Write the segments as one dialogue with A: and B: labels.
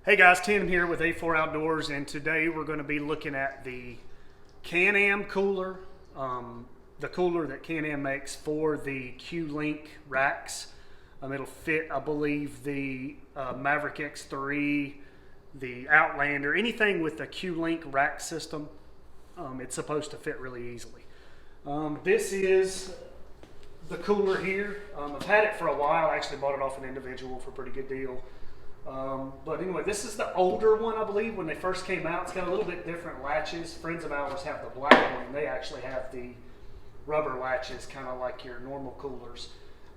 A: Hey guys, Tim here with A4 Outdoors, and today we're going to be looking at the Can-Am cooler, the cooler that Can-Am makes for the Q-Link racks. It'll fit, I believe, the Maverick X3, the Outlander, anything with the Q-Link rack system. It's supposed to fit really easily. This is the cooler here. I've had it for a while. I actually bought it off an individual for a pretty good deal. But anyway, this is the older one, I believe, when they first came out. It's got a little bit different latches. Friends of ours have the black one, and they actually have the rubber latches, kind of like your normal coolers.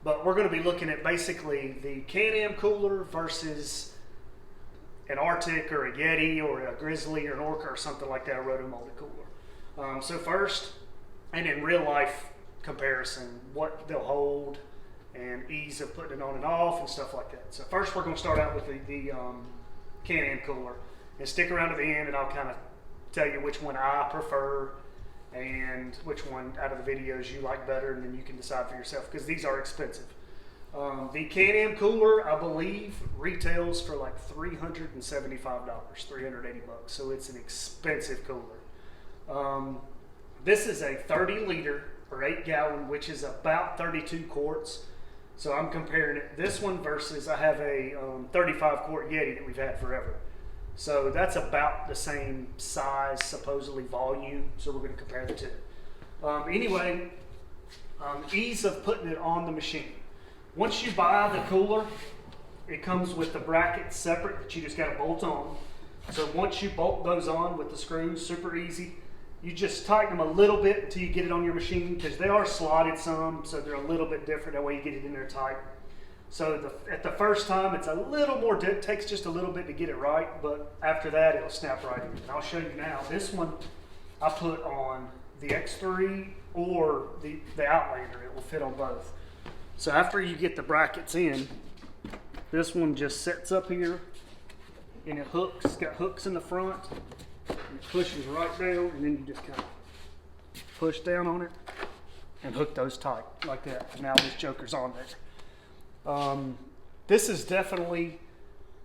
A: But we're going to be looking at basically the Can-Am cooler versus an Arctic or a Yeti or a Grizzly or an Orca or something like that, a rotomolded cooler. So first, and in real life comparison, what they'll hold and ease of putting it on and off and stuff like that. So first we're going to start out with the Can-Am cooler, and stick around to the end and I'll kind of tell you which one I prefer and which one out of the videos you like better, and then you can decide for yourself, because these are expensive. The Can-Am cooler, I believe, retails for like $375, $380 bucks. So it's an expensive cooler. This is a 30 liter or 8 gallon, which is about 32 quarts. So I'm comparing it, this one versus, I have a 35 quart Yeti that we've had forever. So that's about the same size, supposedly volume. So we're going to compare the two. Anyway, ease of putting it on the machine. Once you buy the cooler, it comes with the brackets separate that you just got to bolt on. So once you bolt those on with the screws, super easy. You just tighten them a little bit until you get it on your machine, because they are slotted some, so they're a little bit different. That way you get it in there tight. So at the first time, it's a little more, it takes just a little bit to get it right, but after that, it'll snap right in. And I'll show you now. This one I put on the X3 or the Outlander. It will fit on both. So after you get the brackets in, this one just sets up here, and it hooks. It's got hooks in the front. It pushes right down, and then you just kind of push down on it and hook those tight like that. And now this joker's on there. This is definitely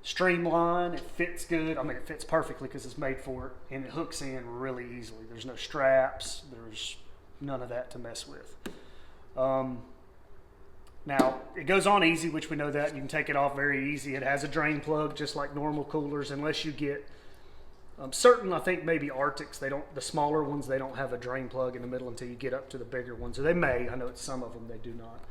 A: streamlined. It fits good. I mean, it fits perfectly because it's made for it, and it hooks in really easily. There's no straps. There's none of that to mess with. Now, it goes on easy, which we know that. You can take it off very easy. It has a drain plug just like normal coolers, unless you get certain, I think maybe Arctics, they don't, the smaller ones, they don't have a drain plug in the middle until you get up to the bigger ones. Or they may, I know it's some of them they do not.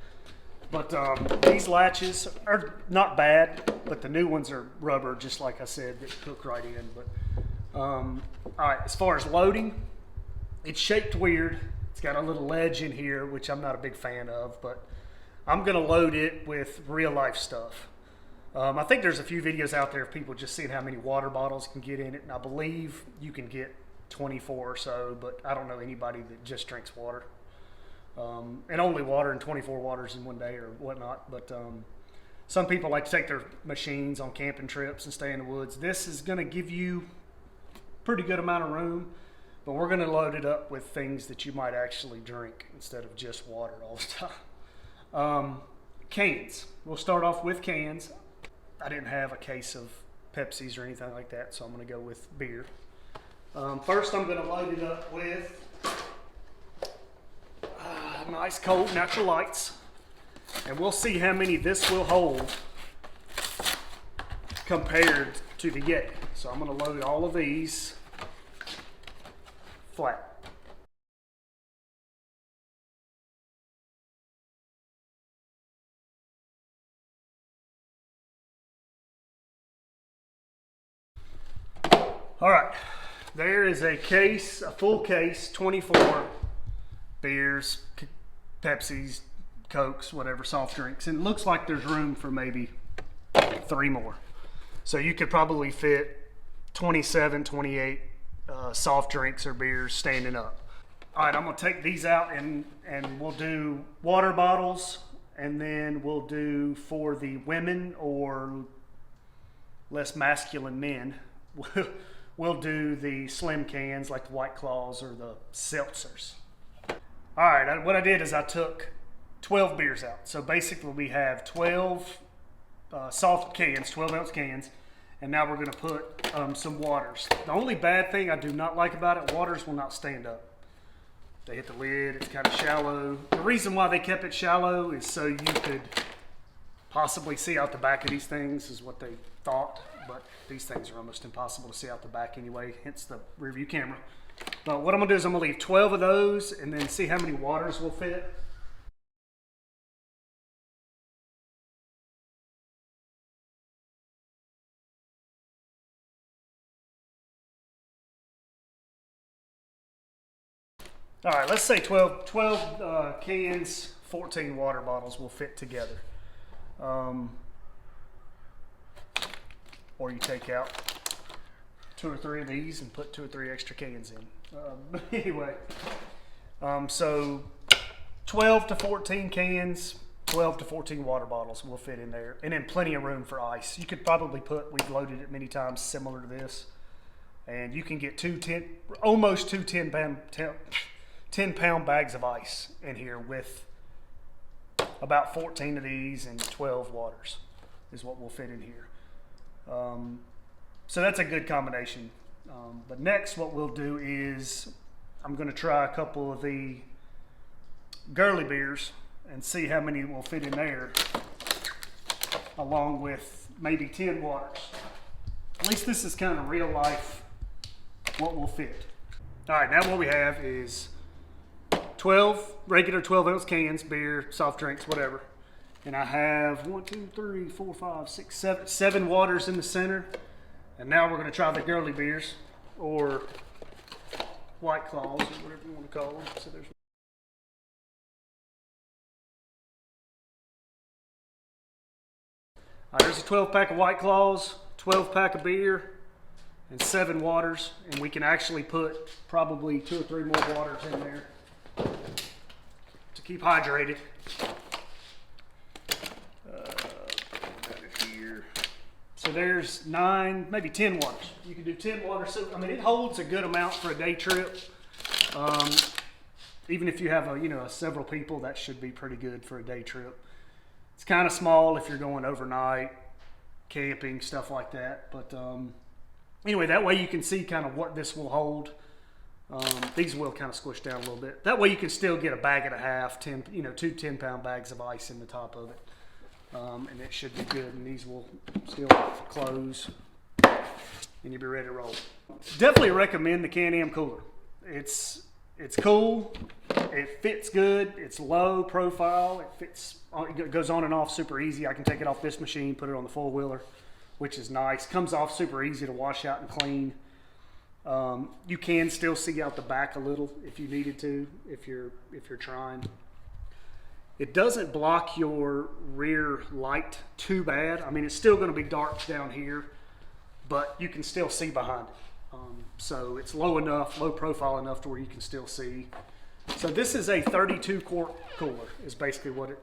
A: But these latches are not bad, but the new ones are rubber, just like I said, that hook right in. But all right, as far as loading, it's shaped weird. It's got a little ledge in here, which I'm not a big fan of, but I'm gonna load it with real life stuff. I think there's a few videos out there of people just seeing how many water bottles can get in it, and I believe you can get 24 or so, but I don't know anybody that just drinks water. And only water and 24 waters in one day or whatnot. But some people like to take their machines on camping trips and stay in the woods. This is going to give you a pretty good amount of room, but we're going to load it up with things that you might actually drink instead of just water all the time. Cans. We'll start off with cans. I didn't have a case of Pepsis or anything like that, so I'm going to go with beer. First, I'm going to load it up with nice cold natural lights, and we'll see how many this will hold compared to the Yeti. So I'm going to load all of these flat. All right, there is a case, a full case, 24 beers, Pepsis, Cokes, whatever, soft drinks. And it looks like there's room for maybe 3 more. So you could probably fit 27, 28 soft drinks or beers standing up. All right, I'm gonna take these out and we'll do water bottles, and then we'll do for the women or less masculine men, we'll do the slim cans like the White Claws or the seltzers. All right, what I did is I took 12 beers out. So basically we have 12 soft cans, 12 ounce cans, And now we're gonna put some waters. The only bad thing I do not like about it, waters will not stand up. They hit the lid, it's kind of shallow. The reason why they kept it shallow is so you could possibly see out the back of these things, is what they thought, but these things are almost impossible to see out the back anyway, hence the rear view camera. But what I'm gonna do is I'm gonna leave 12 of those and then see how many waters will fit. All right, let's say 12 cans, 14 water bottles will fit together. Or you take out 2 or 3 of these and put 2 or 3 extra cans in. Anyway, so 12 to 14 cans, 12 to 14 water bottles will fit in there, and then plenty of room for ice. You could probably put, we've loaded it many times similar to this, and you can get almost two 10-pound bags of ice in here with about 14 of these and 12 waters is what will fit in here. So that's a good combination. But next what we'll do is I'm going to try a couple of the girly beers and see how many will fit in there, along with maybe 10 waters. At least this is kind of real life what will fit. All right, now what we have is 12 regular 12-ounce cans, beer, soft drinks, whatever. And I have 1, 2, 3, 4, 5, 6, 7 waters in the center. And now we're going to try the girly beers, or White Claws, or whatever you want to call them. So there's a 12-pack of White Claws, 12-pack of beer, and 7 waters. And we can actually put probably 2 or 3 more waters in there to keep hydrated. So there's 9, maybe 10 waters. You can do 10 waters. So I mean, it holds a good amount for a day trip. Even if you have several people, that should be pretty good for a day trip. It's kind of small if you're going overnight, camping, stuff like that. But anyway, that way you can see kind of what this will hold. These will kind of squish down a little bit. That way you can still get a bag and a half, 2 10-pound bags of ice in the top of it. And it should be good, and these will still close, and you'll be ready to roll. Definitely recommend the Can-Am cooler. It's cool, it fits good, it's low profile, it goes on and off super easy. I can take it off this machine, put it on the four-wheeler, which is nice. Comes off super easy to wash out and clean. You can still see out the back a little if you needed to, if you're trying. It doesn't block your rear light too bad. I mean, it's still going to be dark down here, but you can still see behind it. So it's low profile enough to where you can still see. So this is a 32-quart cooler is basically what it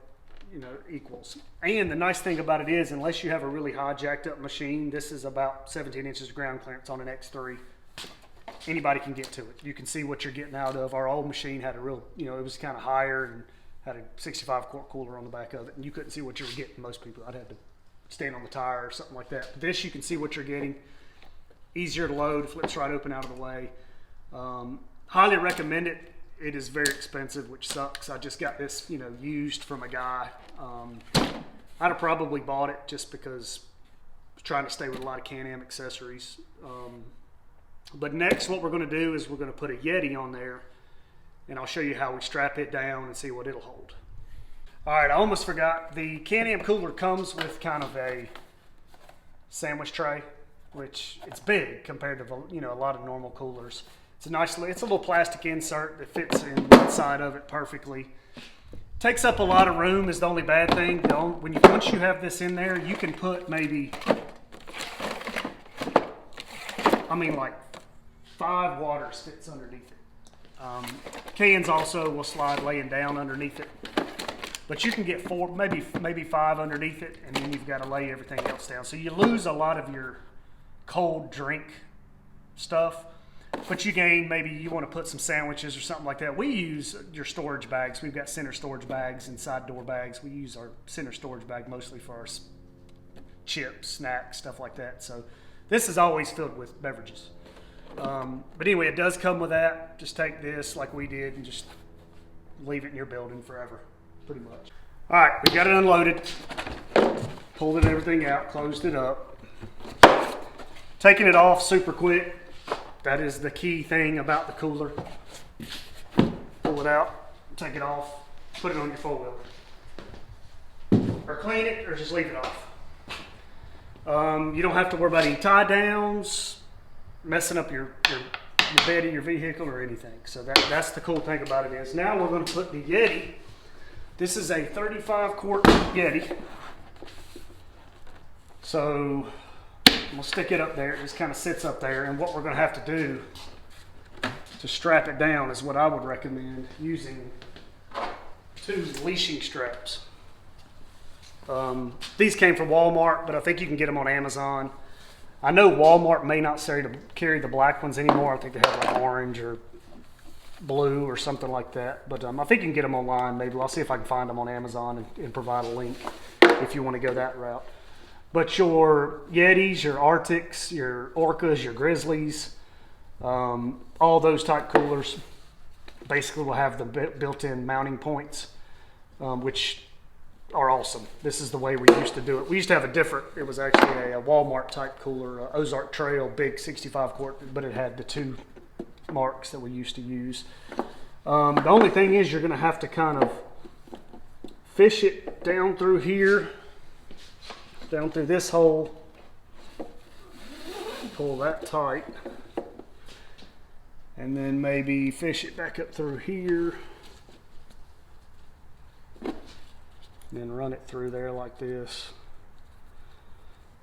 A: equals. And the nice thing about it is, unless you have a really high jacked up machine, this is about 17 inches of ground clearance on an X3. Anybody can get to it. You can see what you're getting out of. Our old machine had a real, it was kind of higher and had a 65-quart cooler on the back of it, and you couldn't see what you were getting. Most people, I'd have to stand on the tire or something like that. But this, you can see what you're getting. Easier to load, flips right open out of the way. Highly recommend it. It is very expensive, which sucks. I just got this, used from a guy. I'd have probably bought it just because I was trying to stay with a lot of Can-Am accessories. But next, what we're going to do is we're going to put a Yeti on there, and I'll show you how we strap it down and see what it'll hold. All right, I almost forgot. The Can-Am cooler comes with kind of a sandwich tray, which it's big compared to a lot of normal coolers. It's a little plastic insert that fits in one side of it perfectly. Takes up a lot of room is the only bad thing. Once you have this in there, you can put maybe, like 5 waters fits underneath it. Cans also will slide laying down underneath it, but you can get 4, maybe 5 underneath it, and then you've got to lay everything else down. So you lose a lot of your cold drink stuff, but you gain, maybe you want to put some sandwiches or something like that. We use your storage bags. We've got center storage bags and side door bags. We use our center storage bag mostly for our chips, snacks, stuff like that. So This is always filled with beverages. But anyway, it does come with that. Just take this like we did and just leave it in your building forever, pretty much. All right, we got it unloaded. Pulled it, everything out, closed it up. Taking it off super quick. That is the key thing about the cooler. Pull it out, take it off, put it on your four-wheeler. Or clean it, or just leave it off. You don't have to worry about any tie downs, messing up your bed of your vehicle or anything. So that's the cool thing about it is. Now we're going to put the Yeti. This is a 35 quart Yeti. So I'm going to stick it up there. It just kind of sits up there. And what we're going to have to do to strap it down is what I would recommend, using 2 leashing straps. These came from Walmart, but I think you can get them on Amazon. I know Walmart may not carry the black ones anymore. I think they have like orange or blue or something like that. But I think you can get them online. Maybe I'll see if I can find them on Amazon and provide a link if you want to go that route. But your Yetis, your Arctics, your Orcas, your Grizzlies, all those type coolers basically will have the built-in mounting points, which are awesome. This is the way we used to do it. We used to have it was actually a Walmart type cooler, Ozark Trail, big 65 quart, but it had the 2 marks that we used to use. The only thing is you're going to have to kind of fish it down through here, down through this hole, pull that tight, and then maybe fish it back up through here, then run it through there like this,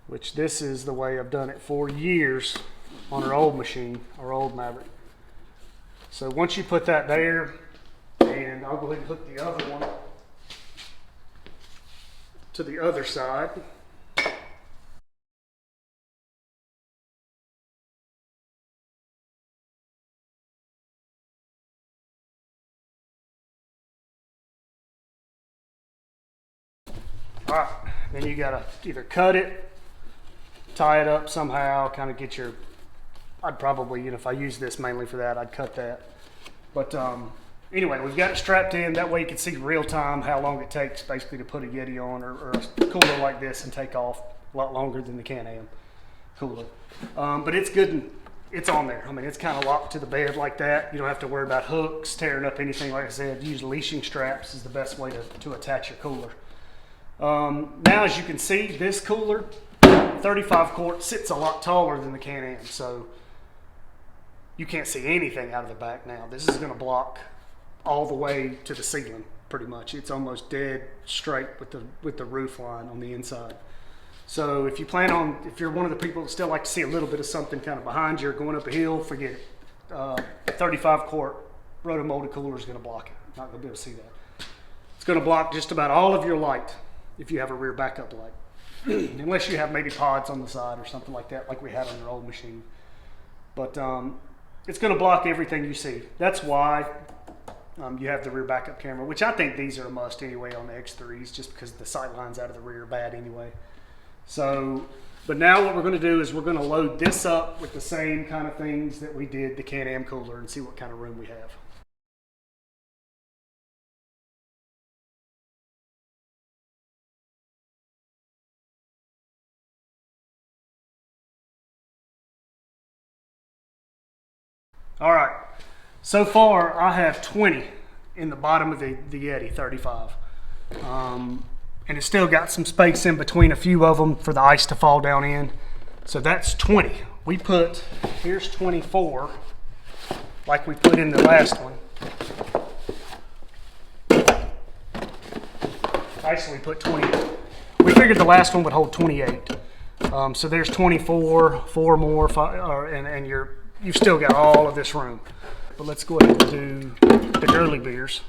A: which this is the way I've done it for years on our old machine, our old Maverick. So once you put that there, and I'll go ahead and hook the other one to the other side. All right, then you gotta either cut it, tie it up somehow, kind of get your, I'd probably, if I use this mainly for that, I'd cut that. But anyway, we've got it strapped in. That way you can see real time how long it takes basically to put a Yeti on or a cooler like this and take off. A lot longer than the Can-Am cooler. But it's good and it's on there. I mean, it's kind of locked to the bed like that. You don't have to worry about hooks, tearing up anything. Like I said, use leashing straps is the best way to attach your cooler. Now, as you can see, this cooler, 35 quart, sits a lot taller than the Can-Am, so you can't see anything out of the back now. This is going to block all the way to the ceiling, pretty much. It's almost dead straight with the roof line on the inside. So if you're one of the people that still like to see a little bit of something kind of behind you or going up a hill, forget it. 35 quart rotomolded cooler is going to block it. Not going to be able to see that. It's going to block just about all of your light if you have a rear backup light. Unless you have maybe pods on the side or something like that, like we had on your old machine. But it's going to block everything you see. That's why you have the rear backup camera, which I think these are a must anyway on the X3s, just because the sight lines out of the rear are bad anyway. So, but now what we're going to do is we're going to load this up with the same kind of things that we did the Can-Am cooler and see what kind of room we have. All right, so far I have 20 in the bottom of the Yeti 35. And it's still got some space in between a few of them for the ice to fall down in. So that's 20. Here's 24, like we put in the last one. Actually, we put 20. We figured the last one would hold 28. So there's 24, 4 more, 5, and you've still got all of this room. But let's go ahead and do the girly beers.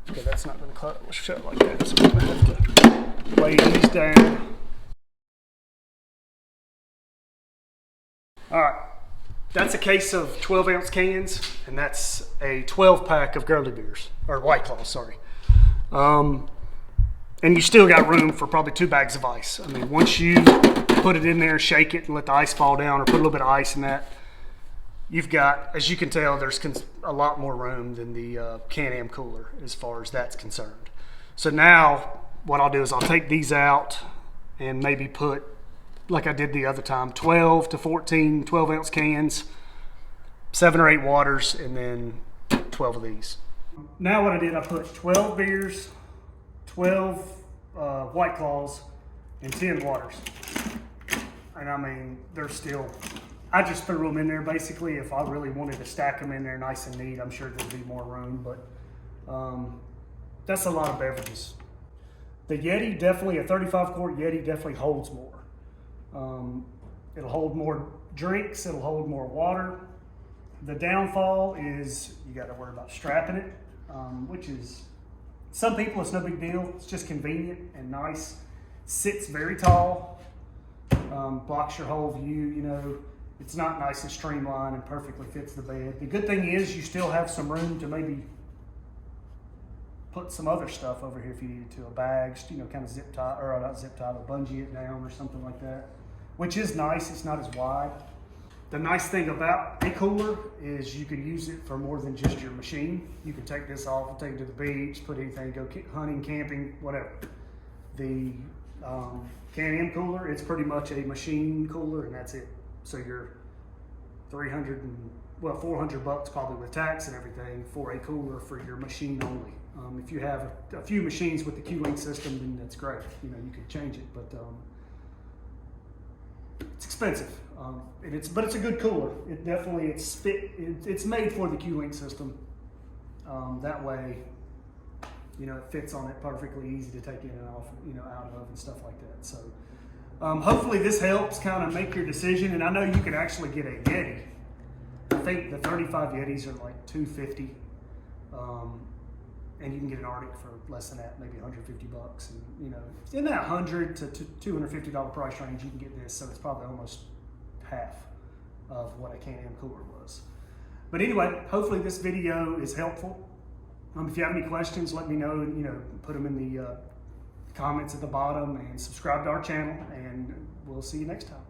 A: Okay, that's not going to shut like that, so we're going to have to lay these down. All right, that's a case of 12-ounce cans, and that's a 12-pack of girly beers, or White Claws, sorry. And you still got room for probably 2 bags of ice. I mean, once you put it in there, shake it, and let the ice fall down, or put a little bit of ice in that, you've got, as you can tell, there's a lot more room than the Can-Am cooler as far as that's concerned. So now what I'll do is I'll take these out and maybe put, like I did the other time, 12 to 14 12-ounce cans, 7 or 8 waters, and then 12 of these. Now what I did, I put 12 beers, 12 White Claws, and 10 waters. And I mean, they're still, I just threw them in there basically. If I really wanted to stack them in there nice and neat, I'm sure there'd be more room, but that's a lot of beverages. The Yeti, definitely, a 35 quart Yeti definitely holds more. It'll hold more drinks, it'll hold more water. The downfall is you got to worry about strapping it, which is, some people it's no big deal. It's just convenient and nice. Sits very tall, blocks your whole view, you know. It's not nice and streamlined and perfectly fits the bed. The good thing is you still have some room to maybe put some other stuff over here if you needed to, a bag, you know, kind of zip tie, or not zip tie, but bungee it down or something like that, which is nice. It's not as wide. The nice thing about a cooler is you can use it for more than just your machine. You can take this off and take it to the beach, put anything, go hunting, camping, whatever. The Can-Am cooler, it's pretty much a machine cooler, and that's it. So you're $400 probably with tax and everything for a cooler for your machine only. If you have a few machines with the Q-Link system, then that's great. You know, you could change it, but it's expensive. But it's a good cooler. It definitely, it's made for the Q-Link system. That way, you know, it fits on it perfectly, easy to take in and off, you know, out of and stuff like that. So hopefully this helps kind of make your decision. And I know you can actually get a Yeti. I think the 35 Yetis are like $250. And you can get an Arctic for less than that, maybe $150. And you know, in that $100 to $250 price range, you can get this. So it's probably almost half of what a Can-Am cooler was. But anyway, hopefully this video is helpful. If you have any questions, let me know. You know, put them in the comments at the bottom, and subscribe to our channel. And we'll see you next time.